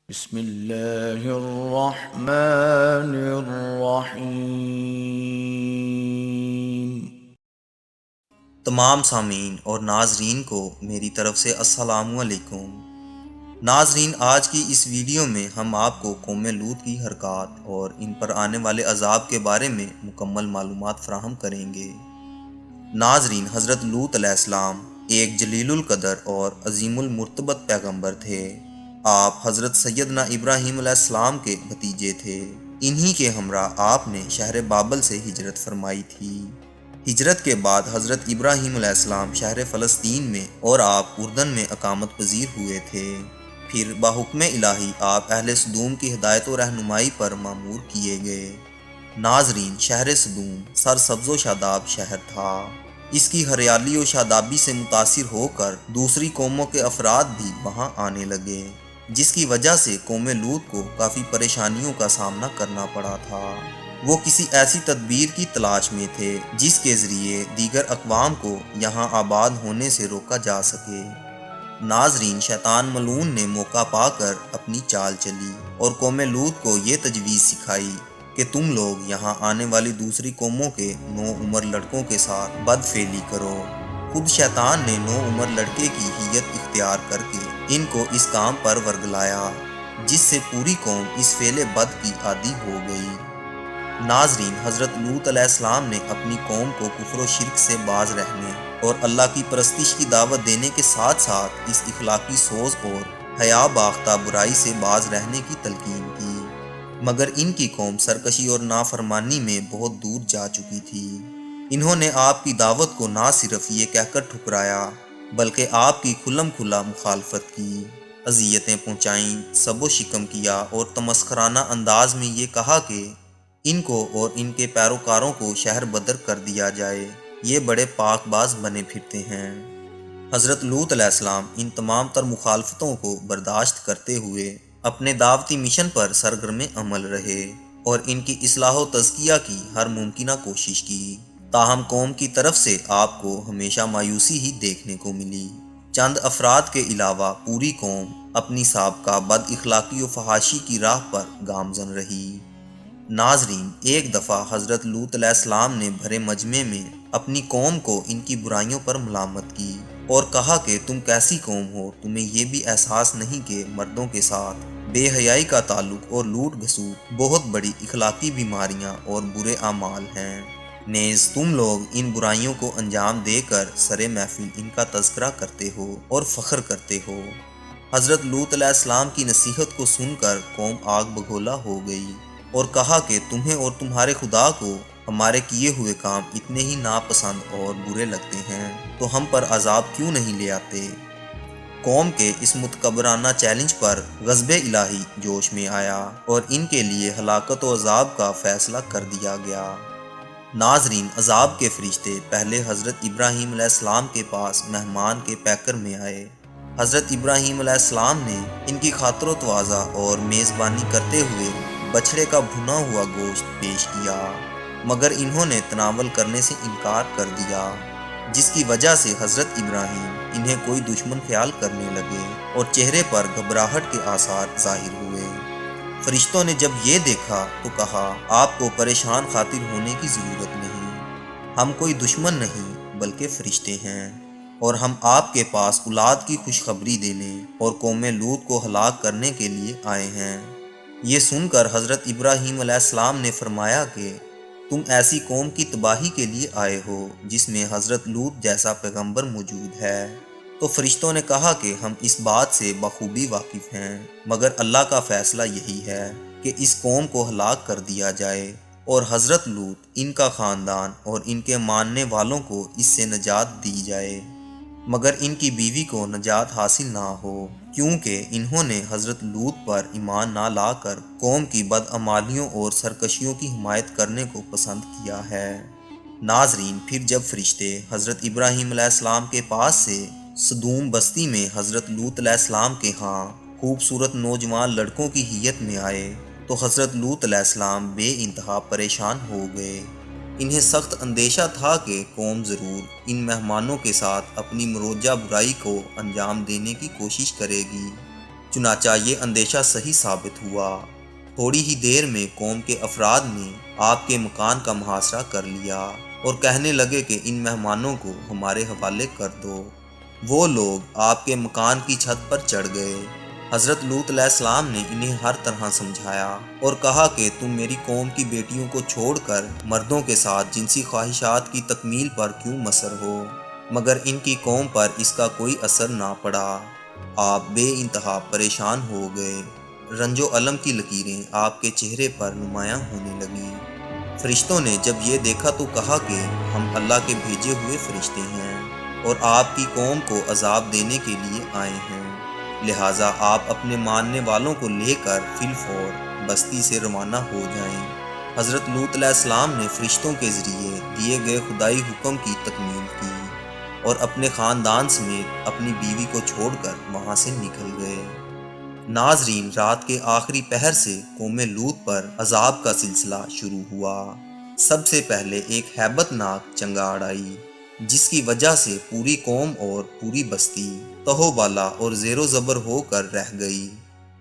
بسم اللہ الرحمن الرحیم۔ تمام سامعین اور ناظرین کو میری طرف سے السلام علیکم۔ ناظرین، آج کی اس ویڈیو میں ہم آپ کو قوم لوط کی حرکات اور ان پر آنے والے عذاب کے بارے میں مکمل معلومات فراہم کریں گے۔ ناظرین، حضرت لوط علیہ السلام ایک جلیل القدر اور عظیم المرتبت پیغمبر تھے۔ آپ حضرت سیدنا ابراہیم علیہ السلام کے بھتیجے تھے۔ انہی کے ہمراہ آپ نے شہر بابل سے ہجرت فرمائی تھی۔ ہجرت کے بعد حضرت ابراہیم علیہ السلام شہر فلسطین میں اور آپ اردن میں اقامت پذیر ہوئے تھے۔ پھر بحکم الہی آپ اہل سدوم کی ہدایت و رہنمائی پر مامور کیے گئے۔ ناظرین، شہر سدوم سرسبز و شاداب شہر تھا۔ اس کی ہریالی و شادابی سے متاثر ہو کر دوسری قوموں کے افراد بھی وہاں آنے لگے، جس کی وجہ سے قوم لوط کو کافی پریشانیوں کا سامنا کرنا پڑا تھا۔ وہ کسی ایسی تدبیر کی تلاش میں تھے جس کے ذریعے دیگر اقوام کو یہاں آباد ہونے سے روکا جا سکے۔ ناظرین، شیطان ملعون نے موقع پا کر اپنی چال چلی اور قوم لوط کو یہ تجویز سکھائی کہ تم لوگ یہاں آنے والی دوسری قوموں کے نوعمر لڑکوں کے ساتھ بدفعلی کرو۔ خود شیطان نے نوعمر لڑکے کی ہیئت اختیار کر کے ان کو اس کام پر ورگلایا، جس سے پوری قوم اس فعل بد کی عادی ہو گئی۔ ناظرین، حضرت لوط علیہ السلام نے اپنی قوم کو کفر و شرک سے باز رہنے اور اللہ کی پرستش کی دعوت دینے کے ساتھ ساتھ اس اخلاقی سوز اور حیا باختہ برائی سے باز رہنے کی تلقین کی، مگر ان کی قوم سرکشی اور نافرمانی میں بہت دور جا چکی تھی۔ انہوں نے آپ کی دعوت کو نہ صرف یہ کہہ کر ٹھکرایا بلکہ آپ کی کھلم کھلا مخالفت کی، اذیتیں پہنچائیں، سب و شکم کیا اور تمسخرانہ انداز میں یہ کہا کہ ان کو اور ان کے پیروکاروں کو شہر بدر کر دیا جائے، یہ بڑے پاک باز بنے پھرتے ہیں۔ حضرت لوط علیہ السلام ان تمام تر مخالفتوں کو برداشت کرتے ہوئے اپنے دعوتی مشن پر سرگرم عمل رہے اور ان کی اصلاح و تزکیہ کی ہر ممکنہ کوشش کی، تاہم قوم کی طرف سے آپ کو ہمیشہ مایوسی ہی دیکھنے کو ملی۔ چند افراد کے علاوہ پوری قوم اپنی سابقہ بد اخلاقی و فحاشی کی راہ پر گامزن رہی۔ ناظرین، ایک دفعہ حضرت لوط علیہ السلام نے بھرے مجمع میں اپنی قوم کو ان کی برائیوں پر ملامت کی اور کہا کہ تم کیسی قوم ہو، تمہیں یہ بھی احساس نہیں کہ مردوں کے ساتھ بے حیائی کا تعلق اور لوٹ گھسوٹ بہت بڑی اخلاقی بیماریاں اور برے اعمال ہیں، نیز تم لوگ ان برائیوں کو انجام دے کر سر محفل ان کا تذکرہ کرتے ہو اور فخر کرتے ہو۔ حضرت لوط علیہ السلام کی نصیحت کو سن کر قوم آگ بگولا ہو گئی اور کہا کہ تمہیں اور تمہارے خدا کو ہمارے کیے ہوئے کام اتنے ہی ناپسند اور برے لگتے ہیں تو ہم پر عذاب کیوں نہیں لے آتے؟ قوم کے اس متکبرانہ چیلنج پر غضب الہی جوش میں آیا اور ان کے لیے ہلاکت و عذاب کا فیصلہ کر دیا گیا۔ ناظرین، عذاب کے فرشتے پہلے حضرت ابراہیم علیہ السلام کے پاس مہمان کے پیکر میں آئے۔ حضرت ابراہیم علیہ السلام نے ان کی خاطر و تواضع اور میزبانی کرتے ہوئے بچھڑے کا بھنا ہوا گوشت پیش کیا، مگر انہوں نے تناول کرنے سے انکار کر دیا، جس کی وجہ سے حضرت ابراہیم انہیں کوئی دشمن خیال کرنے لگے اور چہرے پر گھبراہٹ کے آثار ظاہر ہوئے۔ فرشتوں نے جب یہ دیکھا تو کہا، آپ کو پریشان خاطر ہونے کی ضرورت نہیں، ہم کوئی دشمن نہیں بلکہ فرشتے ہیں اور ہم آپ کے پاس اولاد کی خوشخبری دینے اور قوم لوط کو ہلاک کرنے کے لیے آئے ہیں۔ یہ سن کر حضرت ابراہیم علیہ السلام نے فرمایا کہ تم ایسی قوم کی تباہی کے لیے آئے ہو جس میں حضرت لوط جیسا پیغمبر موجود ہے۔ تو فرشتوں نے کہا کہ ہم اس بات سے بخوبی واقف ہیں، مگر اللہ کا فیصلہ یہی ہے کہ اس قوم کو ہلاک کر دیا جائے اور حضرت لوط، ان کا خاندان اور ان کے ماننے والوں کو اس سے نجات دی جائے، مگر ان کی بیوی کو نجات حاصل نہ ہو، کیونکہ انہوں نے حضرت لوط پر ایمان نہ لا کر قوم کی بدعمالیوں اور سرکشیوں کی حمایت کرنے کو پسند کیا ہے۔ ناظرین، پھر جب فرشتے حضرت ابراہیم علیہ السلام کے پاس سے سدوم بستی میں حضرت لوط علیہ السلام کے ہاں خوبصورت نوجوان لڑکوں کی ہیئت میں آئے تو حضرت لوط علیہ السلام بے انتہا پریشان ہو گئے۔ انہیں سخت اندیشہ تھا کہ قوم ضرور ان مہمانوں کے ساتھ اپنی مروجہ برائی کو انجام دینے کی کوشش کرے گی، چنانچہ یہ اندیشہ صحیح ثابت ہوا۔ تھوڑی ہی دیر میں قوم کے افراد نے آپ کے مکان کا محاصرہ کر لیا اور کہنے لگے کہ ان مہمانوں کو ہمارے حوالے کر دو۔ وہ لوگ آپ کے مکان کی چھت پر چڑھ گئے۔ حضرت لوط علیہ السلام نے انہیں ہر طرح سمجھایا اور کہا کہ تم میری قوم کی بیٹیوں کو چھوڑ کر مردوں کے ساتھ جنسی خواہشات کی تکمیل پر کیوں مصر ہو، مگر ان کی قوم پر اس کا کوئی اثر نہ پڑا۔ آپ بے انتہا پریشان ہو گئے۔ رنج و الم کی لکیریں آپ کے چہرے پر نمایاں ہونے لگیں۔ فرشتوں نے جب یہ دیکھا تو کہا کہ ہم اللہ کے بھیجے ہوئے فرشتے ہیں اور آپ کی قوم کو عذاب دینے کے لیے آئے ہیں، لہٰذا آپ اپنے ماننے والوں کو لے کر فی الفور بستی سے روانہ ہو جائیں۔ حضرت لوط علیہ السلام نے فرشتوں کے ذریعے دیے گئے خدائی حکم کی تکمیل کی اور اپنے خاندان سمیت اپنی بیوی کو چھوڑ کر وہاں سے نکل گئے۔ ناظرین، رات کے آخری پہر سے قوم لوط پر عذاب کا سلسلہ شروع ہوا۔ سب سے پہلے ایک ہیبت ناک چنگاڑ آئی جس کی وجہ سے پوری قوم اور پوری بستی تہو بالا اور زیر و زبر ہو کر رہ گئی۔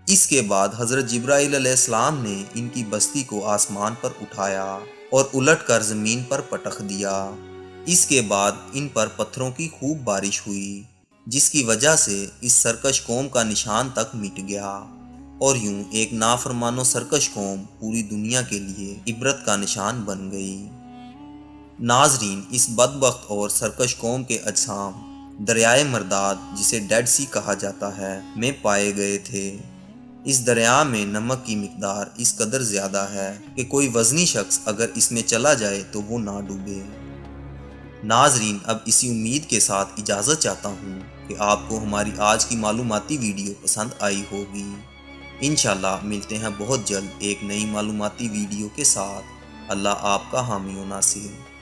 اس کے بعد حضرت جبرائیل علیہ السلام نے ان کی بستی کو آسمان پر اٹھایا اور الٹ کر زمین پر پٹخ دیا۔ اس کے بعد ان پر پتھروں کی خوب بارش ہوئی جس کی وجہ سے اس سرکش قوم کا نشان تک مٹ گیا اور یوں ایک نافرمان و سرکش قوم پوری دنیا کے لیے عبرت کا نشان بن گئی۔ ناظرین، اس بدبخت اور سرکش قوم کے اجسام دریائے مرداد، جسے ڈیڈ سی کہا جاتا ہے، میں پائے گئے تھے۔ اس دریا میں نمک کی مقدار اس قدر زیادہ ہے کہ کوئی وزنی شخص اگر اس میں چلا جائے تو وہ نہ ڈوبے۔ ناظرین، اب اسی امید کے ساتھ اجازت چاہتا ہوں کہ آپ کو ہماری آج کی معلوماتی ویڈیو پسند آئی ہوگی۔ انشاءاللہ ملتے ہیں بہت جلد ایک نئی معلوماتی ویڈیو کے ساتھ۔ اللہ آپ کا حامی و ناصر۔